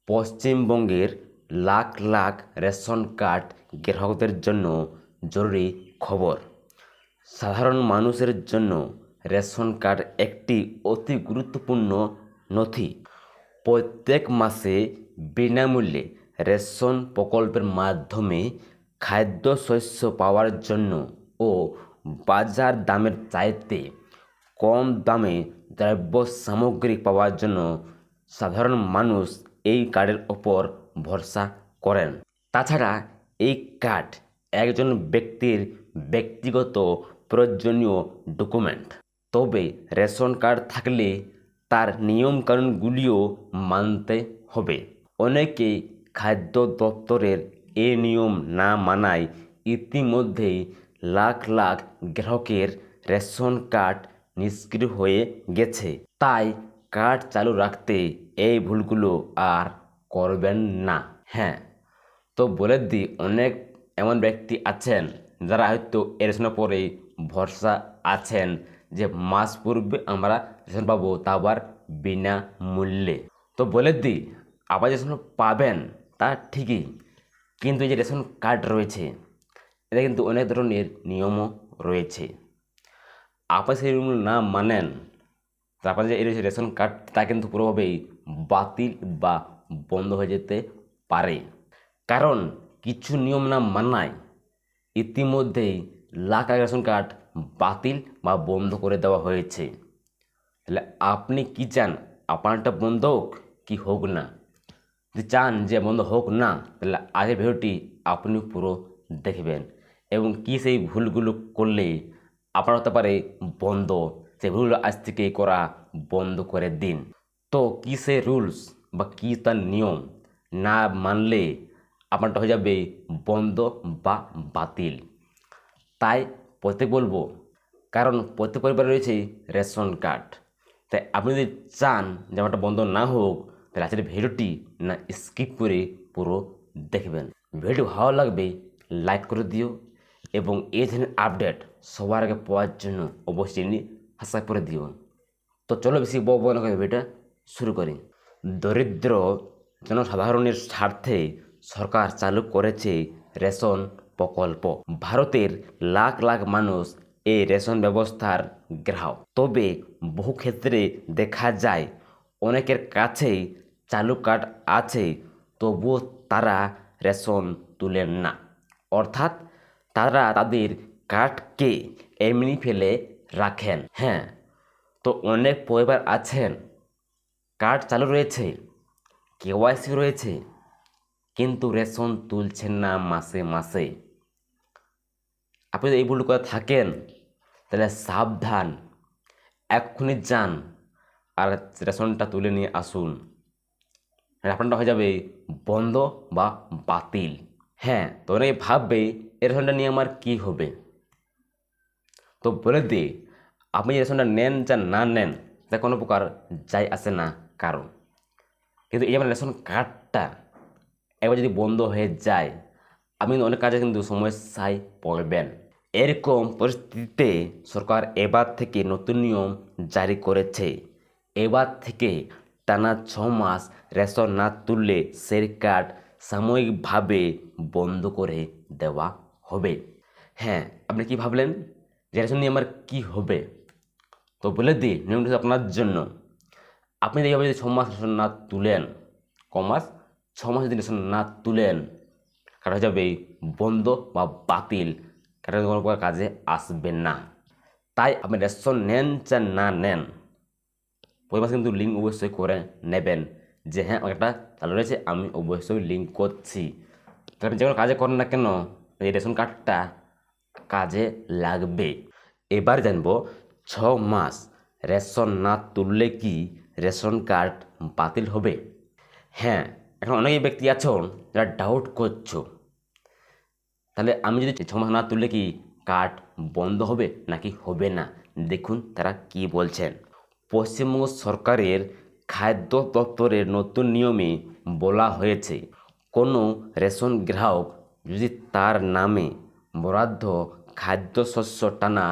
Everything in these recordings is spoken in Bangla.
পশ্চিমবঙ্গের লাখ লাখ রেশন কার্ড গ্রাহকদের জন্য জরুরি খবর। সাধারণ মানুষের জন্য রেশন কার্ড একটি অতি গুরুত্বপূর্ণ নথি। প্রত্যেক মাসে বিনামূল্যে রেশন প্রকল্পের মাধ্যমে খাদ্যশস্য পাওয়ার জন্য ও বাজার দামের চাইতে কম দামে দ্রব্য সামগ্রী পাওয়ার জন্য সাধারণ মানুষ এই কার্ডের ওপর ভরসা করেন। তাছাড়া এই কার্ড একজন ব্যক্তির ব্যক্তিগত প্রয়োজনীয় ডকুমেন্ট। তবে রেশন কার্ড থাকলে তার নিয়মকানুনগুলিও মানতে হবে। অনেকে খাদ্য দপ্তরের এ নিয়ম না মানায় ইতিমধ্যেই লাখ লাখ গ্রাহকের রেশন কার্ড নিষ্ক্রিয় হয়ে গেছে। তাই কার্ড চালু রাখতে এই ভুলগুলো আর করবেন না। হ্যাঁ, তো বলে দিই, অনেক এমন ব্যক্তি আছেন যারা হয়তো এই রেশনের পরে ভরসা আছেন যে মাস পূর্বে আমরা রেশন পাবো, তা আবার বিনামূল্যে। তো বলে দিই, আবার রেশন পাবেন তা ঠিকই, কিন্তু এই যে রেশন কার্ড রয়েছে এটা কিন্তু অনেক ধরনের নিয়মও রয়েছে। আপনি সেই নিয়মগুলো না মানেন, তারপরে যে এই রেশন কার্ড তা কিন্তু পুরোভাবেই বাতিল বা বন্ধ হয়ে যেতে পারে। কারণ কিছু নিয়ম না মানায় ইতিমধ্যেই লাখ লাখ রেশন কার্ড বাতিল বা বন্ধ করে দেওয়া হয়েছে। তাহলে আপনি কি চান, আপনারটা বন্ধ হোক কি হোক না? যদি চান যে বন্ধ হোক না, তাহলে আগের ভিডিওটি আপনি পুরো দেখবেন এবং কি সেই ভুলগুলো করলে আপনার হতে পারে বন্ধ, সেই ভুলগুলো আজ থেকে করা বন্ধ করে দিন। তো কি সেই রুলস বা কি তার নিয়ম না মানলে আপনারটা হয়ে যাবে বন্ধ বা বাতিল। তাই প্রত্যেক বলবো, কারণ প্রত্যেক পরিবারে রয়েছে রেশন কার্ড। তাই আপনি যদি চান যে আমারটা বন্ধ না হোক, তাহলে আজকের ভিডিওটি না স্কিপ করে পুরো দেখবেন। ভিডিও ভালো লাগবে লাইক করে দিও এবং এই ধরনের আপডেট সবার আগে পাওয়ার জন্য অবশ্যই সাবস্ক্রাইব করে দিও। তো চলো বেশি বড় না করে ভিডিওটা শুরু করি। দরিদ্র জনসাধারণের স্বার্থে সরকার চালু করেছে রেশন প্রকল্প। ভারতের লাখ লাখ মানুষ এই রেশন ব্যবস্থার গ্রাহক। তবে বহু ক্ষেত্রে দেখা যায় অনেকের কাছেই চালু কার্ড আছে, তবুও তারা রেশন তুলেন না। অর্থাৎ তারা তাদের কার্ডকে এমনি ফেলে রাখেন। হ্যাঁ, তো অনেক পরিবার আছেন কার্ড চালু রয়েছে, কেওয়াইসি রয়েছে, কিন্তু রেশন তুলছেন না মাসে মাসে। আপনি যদি এই ভুল করে থাকেন তাহলে সাবধান, এক্ষুনি যান আর রেশনটা তুলে নিয়ে আসুন। আপনারটা হয়ে যাবে বন্ধ বা বাতিল। হ্যাঁ, তো অনেকে ভাববে এই রেশনটা নিয়ে আমার কী হবে। তো বলে দিই, আপনি যে রেশনটা নেন যা না নেন তা কোনো প্রকার যায় আসে না কারণ, কিন্তু এই যেমন রেশন কার্ডটা একবার যদি বন্ধ হয়ে যায়, আপনি অনেক কাজে কিন্তু সমস্যায় পড়বেন। এরকম পরিস্থিতিতে সরকার এবার থেকে নতুন নিয়ম জারি করেছে। এবার থেকে টানা 6 মাস রেশন না তুললে সেই কার্ড সাময়িকভাবে বন্ধ করে দেওয়া হবে। হ্যাঁ, আপনি কি ভাবলেন যে রেশন নিয়ে আমার কী হবে? তো বলে দিই, নিয়মটি আপনার জন্য। আপনি এইভাবে যদি 6 মাস রেশন না তুলেন, কমাস 6 মাস যদি রেশন না তুলেন, কার্ড হয়ে যাবে বন্ধ বা বাতিল, কার্ডের কোনো প্রকার কাজে আসবে না। তাই আপনি রেশন নেন যা না নেন, প্রতি মাসে কিন্তু লিঙ্ক অবশ্যই করে নেবেন যে হ্যাঁ একটা চালু রয়েছে, আমি অবশ্যই লিঙ্ক করছি। তো আপনি যে কোনো কাজে করেন না কেন, এই রেশন কার্ডটা কাজে লাগবে। এবার জানবো 6 মাস রেশন না তুললে কি রেশন কার্ড বাতিল হবে? হ্যাঁ, এখন অনেক ব্যক্তি আছো যারা ডাউট করছো, তাহলে আমি যদি 6 মাস না তুললে কি কার্ড বন্ধ হবে নাকি হবে না? দেখুন তারা কি বলছেন। পশ্চিমবঙ্গ সরকারের খাদ্য দপ্তরের নতুন নিয়মে বলা হয়েছে, কোনো রেশন গ্রাহক যদি তার নামে বরাদ্দ খাদ্যশস্য টানা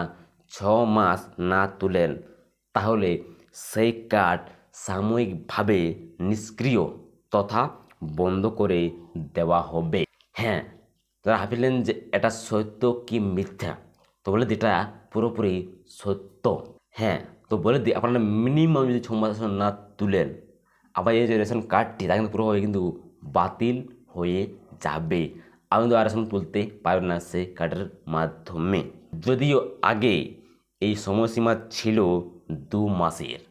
6 মাস না তুলেন, তাহলে সেই কার্ড সাময়িকভাবে নিষ্ক্রিয় তথা বন্ধ করে দেওয়া হবে। হ্যাঁ, তারা ভাবলেন যে এটা সত্য কি মিথ্যা, তো বলে দিই এটা পুরোপুরি সত্য। হ্যাঁ, তো বলে দিই আপনারা মিনিমাম যদি 6 মাস রেশন না তুলেন, আবার এই যে রেশন কার্ডটি তা কিন্তু পুরোপুরি কিন্তু বাতিল হয়ে যাবে। আপনি কিন্তু আর রেশন তুলতে পারবেন না সেই কার্ডের মাধ্যমে। যদিও আগে এই সময়সীমা ছিল 2 মাসের,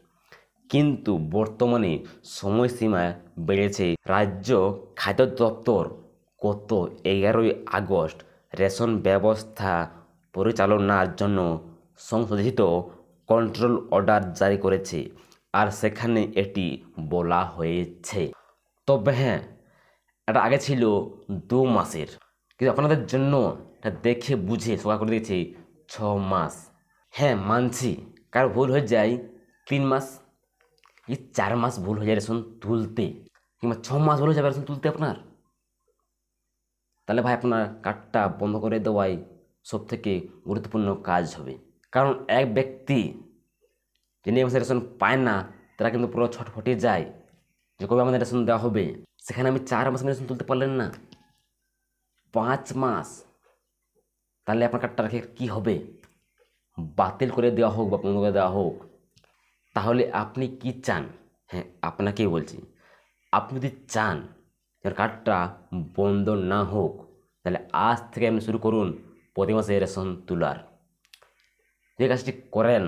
কিন্তু বর্তমানে সময়সীমা বেড়েছে। রাজ্য খাদ্য দপ্তর গত 11ই আগস্ট রেশন ব্যবস্থা পরিচালনার জন্য সংশোধিত কন্ট্রোল অর্ডার জারি করেছে, আর সেখানে এটি বলা হয়েছে। তবে হ্যাঁ, এটা আগে ছিল 2 মাসের, কিন্তু আপনাদের জন্য এটা দেখে বুঝে সরকার করে দিয়েছে 6 মাস। হ্যাঁ মানছি, কারো ভুল হয়ে যায় 3 মাস, এই 4 মাস ভুল হয়ে যায় রেশন তুলতে, কিংবা 6 মাস ভুল হয়ে যাবে রেশন তুলতে আপনার, তাহলে ভাই আপনার কার্ডটা বন্ধ করে দেওয়াই সব থেকে গুরুত্বপূর্ণ কাজ হবে। কারণ এক ব্যক্তি যিনি এই মাসে রেশন পায় না, তারা কিন্তু পুরো ছটফটে যায় যে কবে আমাদের রেশন দেওয়া হবে। সেখানে আমি 4 মাস রেশন তুলতে পারলেন না, 5 মাস, তাহলে আপনার কার্ডটা রেখে কী হবে? বাতিল করে দেওয়া হোক বা বন্ধ করে দেওয়া হোক, তাহলে আপনি কি চান? হ্যাঁ, আপনাকেই বলছি, আপনি যদি চান যে কার্ডটা বন্ধ না হোক, তাহলে আজ থেকে আপনি শুরু করুন প্রতি মাসে রেশন তোলার। যে কাজটি করেন,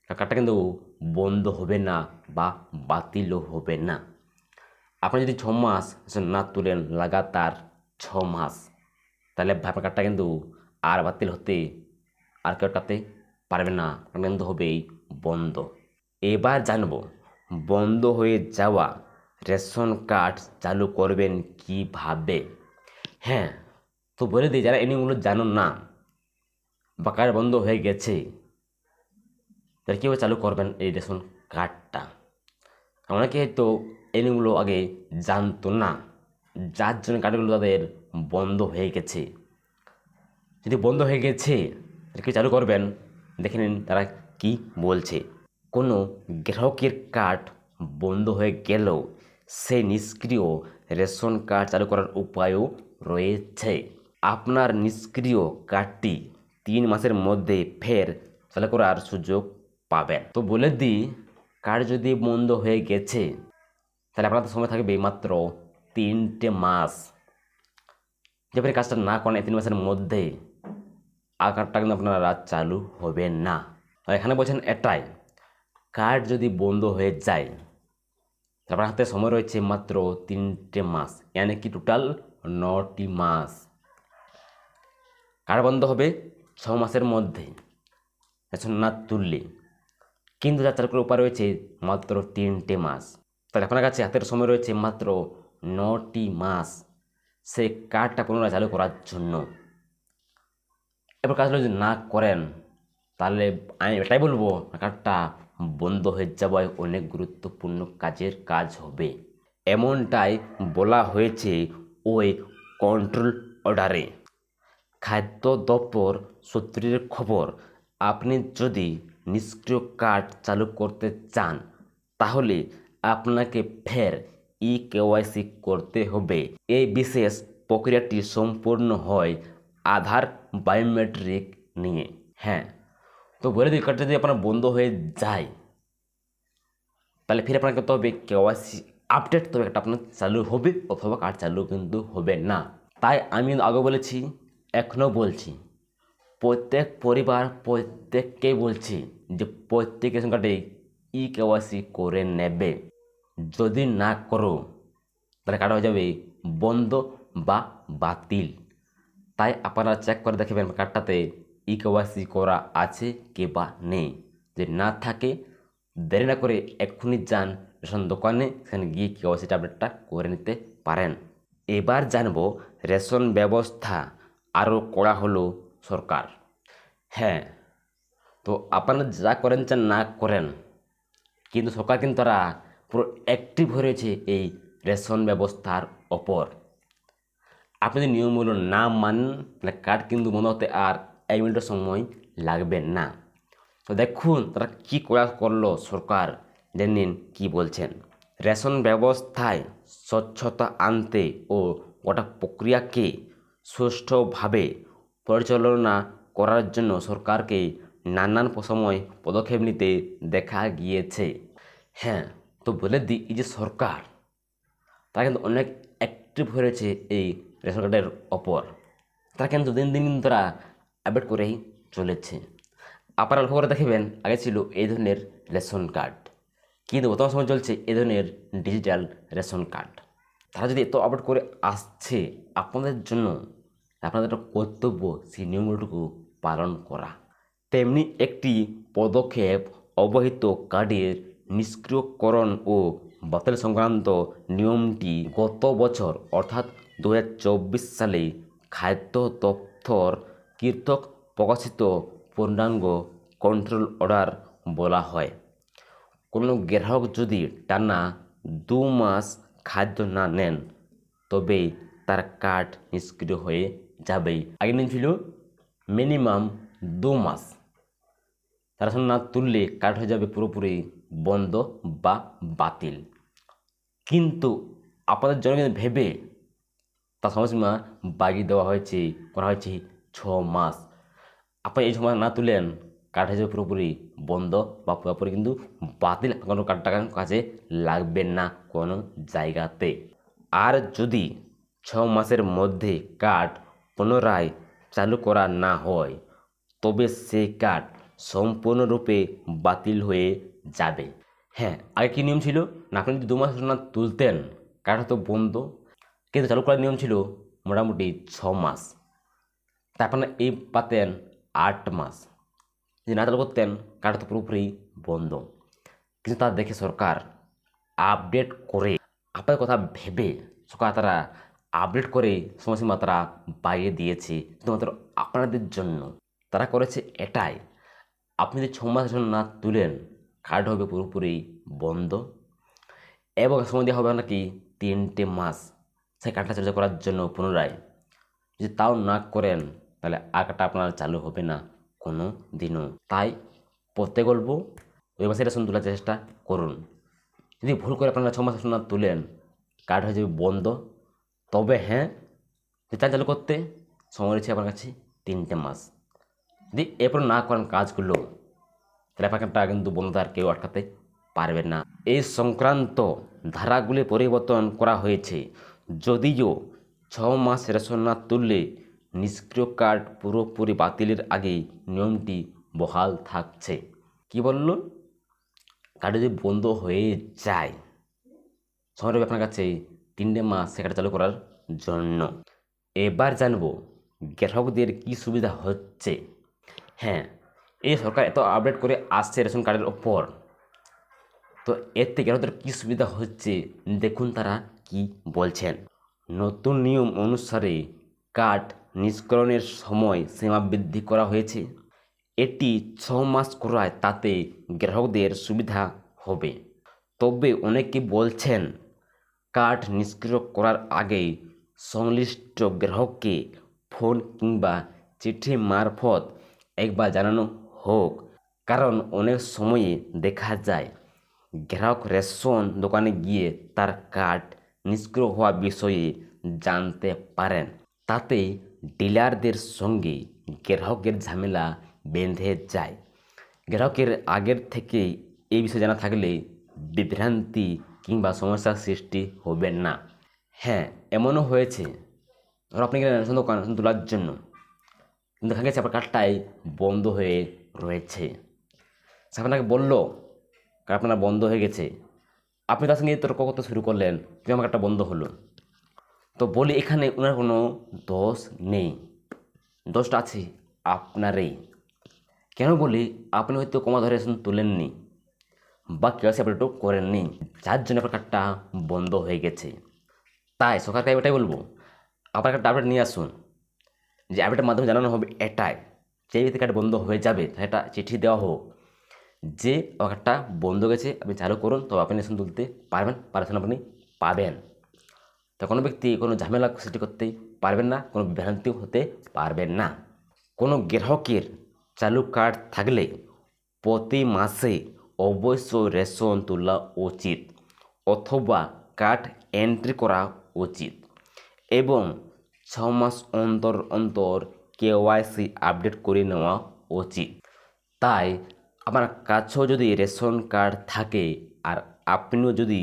কার্ডটা কিন্তু বন্ধ হবে না বা বাতিলও হবে না। আপনি যদি 6 মাস রেশন না তুলেন, লাগাতার 6 মাস, তাহলে আপনার কার্ডটা কিন্তু আর বাতিল হতে আর কেউ কাটতে পারবে না, বন্ধ হবেই বন্ধ। এবার জানবো বন্ধ হয়ে যাওয়া রেশন কার্ড চালু করবেন কিভাবে। হ্যাঁ, তো বলে দিই, যারা এই নিয়মগুলো জানো না বা কার্ড বন্ধ হয়ে গেছে, তারা কীভাবে চালু করবেন এই রেশন কার্ডটা। অনেকে হয়তো এই নিয়মগুলো আগে জানতো না, যার জন্য কার্ডগুলো তাদের বন্ধ হয়ে গেছে। যদি বন্ধ হয়ে গেছে কি চালু করবেন, দেখে নিন তারা কি বলছে। কোনো গ্রাহকের কার্ড বন্ধ হয়ে গেলেও সেই নিষ্ক্রিয় রেশন কার্ড চালু করার উপায়ও রয়েছে। আপনার নিষ্ক্রিয় কার্ডটি 3 মাসের মধ্যে ফের চালু করার সুযোগ পাবেন। তো বলে দিই, কার্ড যদি বন্ধ হয়ে গেছে, তাহলে আপনাদের সময় থাকবে মাত্র 3টে মাস। যেভাবে কাজটা না করেন এই 3 মাসের মধ্যে, আর কার্ডটা কিন্তু আপনারা চালু হবে না। আর এখানে বলছেন এটাই, কার্ড যদি বন্ধ হয়ে যায়, আপনার হাতে সময় রয়েছে মাত্র 3টে মাস, यानी কি টোটাল 9টি মাস। কার্ড বন্ধ হবে 6 মাসের মধ্যে রেশন না তুললে, কিন্তু যার চালু করার উপায় রয়েছে মাত্র 3টে মাস। তাহলে আপনার কাছে হাতের সময় রয়েছে মাত্র 9টি মাস সেই কার্ডটা পুনরায় চালু করার জন্য। এবার কাজগুলো যদি না করেন, তাহলে আমি এটাই বলবো কার্ডটা বন্ধ হয়ে যাওয়ায় অনেক গুরুত্বপূর্ণ কাজের কাজ হবে। এমনটাই বলা হয়েছে ওই কন্ট্রোল অর্ডারে। খাদ্য দপ্তর সূত্রের খবর, আপনি যদি নিষ্ক্রিয় কার্ড চালু করতে চান, তাহলে আপনাকে ফের KYC করতে হবে। এই বিশেষ প্রক্রিয়াটি সম্পূর্ণ হয় আধার বায়োমেট্রিক নিয়ে। হ্যাঁ, তো বলে দিই, কার্ডটা যদি আপনার বন্ধ হয়ে যায়, তাহলে ফিরে আপনাকে করতে হবে KYC আপডেট, তবে একটা আপনার চালু হবে, অথবা কার্ড চালু কিন্তু হবে না। তাই আমি আগে বলেছি, এখনও বলছি, প্রত্যেক পরিবার প্রত্যেককেই বলছি যে প্রত্যেক রেশন কার্ডে KYC করে নেবে। যদি না করো, তাহলে কার্ড হয়ে যাবে বন্ধ বা বাতিল। তাই আপনারা চেক করে দেখবেন কার্ডটাতে KYC করা আছে কি বা নেই। যদি না থাকে, দেরি না করে এক্ষুনি যান রেশন দোকানে, সেখানে গিয়ে KYC আপডেটটা করে নিতে পারেন। এবার জানবো রেশন ব্যবস্থা আরও করা হলো সরকার। হ্যাঁ, তো আপনারা যা করেন চান না করেন, কিন্তু সরকার কিন্তু তারা পুরো অ্যাক্টিভ হয়ে রয়েছে এই রেশন ব্যবস্থার ওপর। আপনি যদি নিয়মগুলো না মানেন, তাহলে কার্ড কিন্তু বন্ধ হতে আর 1 মিনিটের সময় লাগবে না। তো দেখুন তারা কী করলো সরকার, জেনে নিন কী বলছেন। রেশন ব্যবস্থায় স্বচ্ছতা আনতে ও গোটা প্রক্রিয়াকে সুষ্ঠুভাবে পরিচালনা করার জন্য সরকারকে নানান সময় পদক্ষেপ নিতে দেখা গিয়েছে। হ্যাঁ, তো বলে দিই, এই যে সরকার তারা কিন্তু অনেক অ্যাক্টিভ হয়েছে এই রেশন কার্ডের ওপর। তারা কিন্তু দিন দিন তারা আপডেট করেই চলেছে। আপনারা লক্ষ্য করে দেখবেন, আগে ছিল এই ধরনের রেশন কার্ড, কিন্তু বর্তমান সময় চলছে এই ধরনের ডিজিটাল রেশন কার্ড। তারা যদি এত আপডেট করে আসছে আপনাদের জন্য, আপনাদের একটা কর্তব্য সেই নিয়মগুলোটুকু পালন করা। তেমনি একটি পদক্ষেপ অবহিত কার্ডের নিষ্ক্রিয়করণ ও বাতিল সংক্রান্ত নিয়মটি গত বছর অর্থাৎ 2024 সালে খাদ্য দপ্তর কর্তৃক প্রকাশিত পূর্ণাঙ্গ কন্ট্রোল অর্ডার বলা হয়। কোনো গ্রাহক যদি টানা 2 মাস খাদ্য না নেন তবে তার কার্ড নিষ্ক্রিয় হয়ে যাবে। আগে নিয়ম ছিল মিনিমাম 2 মাস, তারা না তুললে কার্ড হয়ে যাবে পুরোপুরি বন্ধ বা বাতিল। কিন্তু আপনাদের জন্য কিন্তু ভেবে তার সময়সীমা বাড়িয়ে দেওয়া হয়েছে, করা হয়েছে 6 মাস। আপনি এই 6 মাস না তুলেন কার্ড হয়ে যাবে পুরোপুরি বন্ধ বা পুরোপুরি কিন্তু বাতিল, কোনো কার্ডটা কাছে লাগবে না কোনো জায়গাতে। আর যদি 6 মাসের মধ্যে কার্ড পুনরায় চালু করা না হয় তবে সেই কার্ড সম্পূর্ণরূপে বাতিল হয়ে যাবে। হ্যাঁ, আগে কী নিয়ম ছিল না, আপনি যদি 2 মাস না তুলতেন কার্ড হয়তো বন্ধ, কিন্তু চালু করার নিয়ম ছিল মোটামুটি 6 মাস। তারপর এই পাতেন 8 মাস, যদি না চালু করতেন কার্ড তো পুরোপুরি বন্ধ। কিন্তু তা দেখে সরকার আপডেট করে, আপনার কথা ভেবে সরকার তারা আপডেট করে সময়সীমা তারা বাড়িয়ে দিয়েছে শুধুমাত্র আপনাদের জন্য। তারা করেছে এটাই, আপনি যদি 6 মাস না তুলেন কার্ড হবে পুরোপুরি বন্ধ এবং সময় দেওয়া হবে নাকি 3টে মাস সেই কার্ডটা চালু করার জন্য পুনরায়। যদি তাও না করেন তাহলে আর কার্ডটা আপনার চালু হবে না কোনো দিনও। তাই প্রত্যেক বলবো ওই মাসে রেশন তোলার চেষ্টা করুন। যদি ভুল করে আপনারা 6 মাস না তুলেন কার্ড হয়ে যাবে বন্ধ, তবে হ্যাঁ যদি চান চালু করতে সময় রয়েছে আপনার কাছে 3টে মাস। যদি এরপর না করেন কাজগুলো তাহলে আপনার কার্ডটা কিন্তু বন্ধ আর কেউ আটকাতে পারবেন না। এই সংক্রান্ত ধারাগুলি পরিবর্তন করা হয়েছে, যদিও 6 মাস রেশন না তুললে নিষ্ক্রিয় কার্ড পুরোপুরি বাতিলের আগেই নিয়মটি বহাল থাকছে। কি বলল, কার্ড যদি বন্ধ হয়ে যায় সময় রয়েছে আপনার কাছে 3টে মাস সে কার্ড চালু করার জন্য। এবার জানবো গ্রাহকদের কি সুবিধা হচ্ছে। হ্যাঁ, এই সরকার এত আপডেট করে আসছে রেশন কার্ডের ওপর, তো এতে গ্রাহকদের কী সুবিধা হচ্ছে দেখুন তারা কি বলছেন। নতুন নিয়ম অনুসারে কার্ড নিষ্করণের সময় সীমা বৃদ্ধি করা হয়েছে। এটি 6 মাস করায় তাতে গ্রাহকদের সুবিধা হবে। তবে অনেকে বলছেন কার্ড নিষ্ক্রিয় করার আগেই সংশ্লিষ্ট গ্রাহককে ফোন কিংবা চিঠি মারফত একবার জানানো হোক, কারণ অনেক সময়ে দেখা যায় গ্রাহক রেশন দোকানে গিয়ে তার কার্ড নিষ্ক্রিয় হওয়া বিষয়ে জানতে পারেন। তাতে ডিলারদের সঙ্গে গ্রাহকের ঝামেলা বেঁধে যায়। গ্রাহকের আগের থেকেই এই বিষয়ে জানা থাকলে বিভ্রান্তি কিংবা সমস্যার সৃষ্টি হবে না। হ্যাঁ, এমনও হয়েছে ধরো আপনি গেলেন রেশন দোকান রেশন তোলার জন্য, কিন্তু দেখা গেছে আপনার কার্ডটাই বন্ধ হয়ে রয়েছে। সে আপনাকে বললো কার্ড আপনার বন্ধ হয়ে গেছে, আপনি তার সঙ্গে তর্ক করতে শুরু করলেন যে আমার কার্ডটা বন্ধ হলো। তো বলি এখানে ওনার কোনো দোষ নেই, দোষটা আছে আপনারই। কেন বলি, আপনি হয়তো কমা ধরে রেশন তুলেননি বা কেওয়াইসি আপডেটও করেননি, যার জন্য আপনার কার্ডটা বন্ধ হয়ে গেছে। তাই সরকারকে আমি এটাই বলবো, আপনার কার্ডটা আপডেট নিয়ে আসুন, যে আপডেটের মাধ্যমে জানানো হবে এটাই যে যদি কার্ড বন্ধ হয়ে যাবে সেটা চিঠি দেওয়া হোক যে কার্ডটা বন্ধ গেছে, আপনি চালু করুন, তো আপনি রেশন তুলতে পারবেন, রেশন আপনি পাবেন। তো কোনো ব্যক্তি কোনো ঝামেলা সৃষ্টি করতে পারবেন না, কোনো বিভ্রান্তিও হতে পারবেন না। কোনো গ্রাহকের চালু কার্ড থাকলে প্রতি মাসে অবশ্যই রেশন তোলা উচিত, অথবা কার্ড এন্ট্রি করা উচিত এবং 6 মাস অন্তর অন্তর কেওয়াইসি আপডেট করে নেওয়া উচিত। তাই আপনার কাছেও যদি রেশন কার্ড থাকে আর আপনিও যদি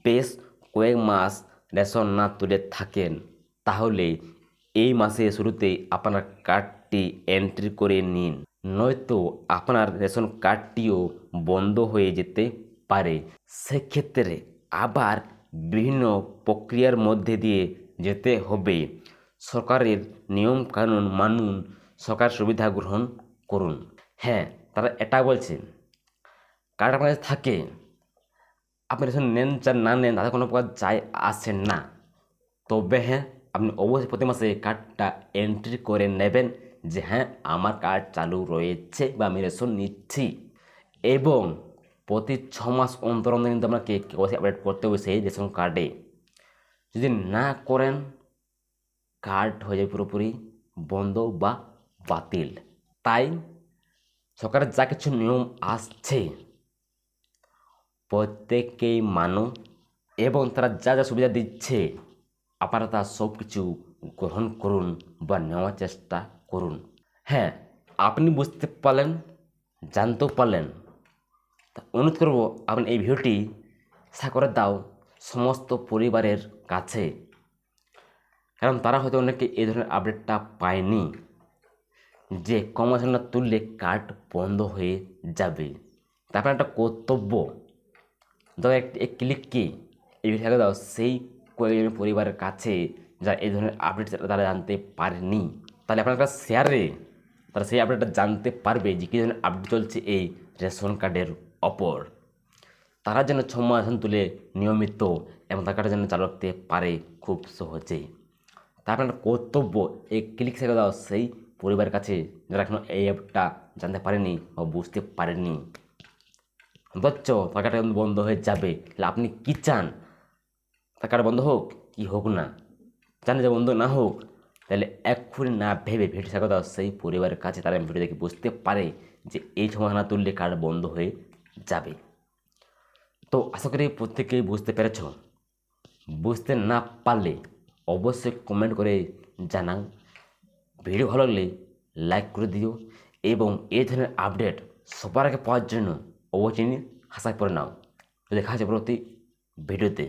বেশ কয়েক মাস রেশন না তুলে থাকেন, তাহলে এই মাসের শুরুতেই আপনার কার্ডটি এন্ট্রি করে নিন, নয়তো আপনার রেশন কার্ডটিও বন্ধ হয়ে যেতে পারে। সেক্ষেত্রে আবার বিভিন্ন প্রক্রিয়ার মধ্যে দিয়ে যেতে হবে। সরকারের নিয়ম কানুন মানুন, সরকার সুবিধা গ্রহণ করুন। হ্যাঁ, তারা এটা বলছে কার্ড আপনার কাছে থাকে, আপনি রেশন নেন চান না নেন তাদের কোনো প্রকার যায় আসে না। তবে হ্যাঁ, আপনি অবশ্যই প্রতি মাসে কার্ডটা এন্ট্রি করে নেবেন যে হ্যাঁ আমার কার্ড চালু রয়েছে বা আমি রেশন নিচ্ছি। এবং প্রতি 6 মাস অন্তর অন্তর কিন্তু আপনাকে কেওয়াইসি আপডেট করতে হবে সেই রেশন কার্ডে। যদি না করেন কার্ড হয়ে যাবে পুরোপুরি বন্ধ বা বাতিল। তাই সরকারের যা কিছু নিয়ম আসছে প্রত্যেককেই মানুন এবং তারা যা যা সুবিধা দিচ্ছে আপনারা তা সব কিছু গ্রহণ করুন বা নেওয়ার চেষ্টা করুন। হ্যাঁ, আপনি বুঝতে পারলেন, জানতেও পারলেন, তা অনুরোধ করব আপনি এই ভিডিওটি শেয়ার করে দাও সমস্ত পরিবারের কাছে, কারণ তারা হয়তো অনেকে এই ধরনের আপডেটটা পায়নি যে কম মাস না তুললে কার্ড বন্ধ হয়ে যাবে। তারপর একটা কর্তব্য দাও, এক ক্লিককে এই ভিডিওটাকে দাও সেই কয়েকজন পরিবারের কাছে যা এই ধরনের আপডেট তারা জানতে পারেনি। তাহলে আপনার একটা শেয়ারে তারা সেই আপডেটটা জানতে পারবে যে কী ধরনের আপডেট চলছে এই রেশন কার্ডের ওপর। তারা যেন 6 মাস রেশন তুলে নিয়মিত এবং তার কার্ডটা যেন চালু রাখতে পারে খুব সহজেই। তারপর একটা কর্তব্য এই ক্লিক শেখা দাও সেই পরিবারের কাছে যারা এখনও এই অ্যাপটা জানতে পারেনি বা বুঝতে পারেনি। অথচ তার কার্ডটা কিন্তু বন্ধ হয়ে যাবে। তাহলে আপনি কী চান? তার কার্ড বন্ধ হোক কি হোক না, জানে যে বন্ধ না হোক, তাহলে এক্ষুনি না ভেবে ভিডিও শেখা দাও সেই পরিবারের কাছে, তারা ভিডিও দেখে বুঝতে পারে যে এই সময় না তুললে কার্ড বন্ধ হয়ে যাবে। তো আশা করি প্রত্যেকেই বুঝতে পেরেছ। বুঝতে না পারলে অবশ্যই কমেন্ট করে জানাও। ভিডিও ভালো লাগলে লাইক করে দিও এবং এই ধরনের আপডেট সবার আগে পাওয়ার জন্য অবশ্যই হাসায় পড়ে নাও। দেখা যাচ্ছে পরবর্তী ভিডিওতে।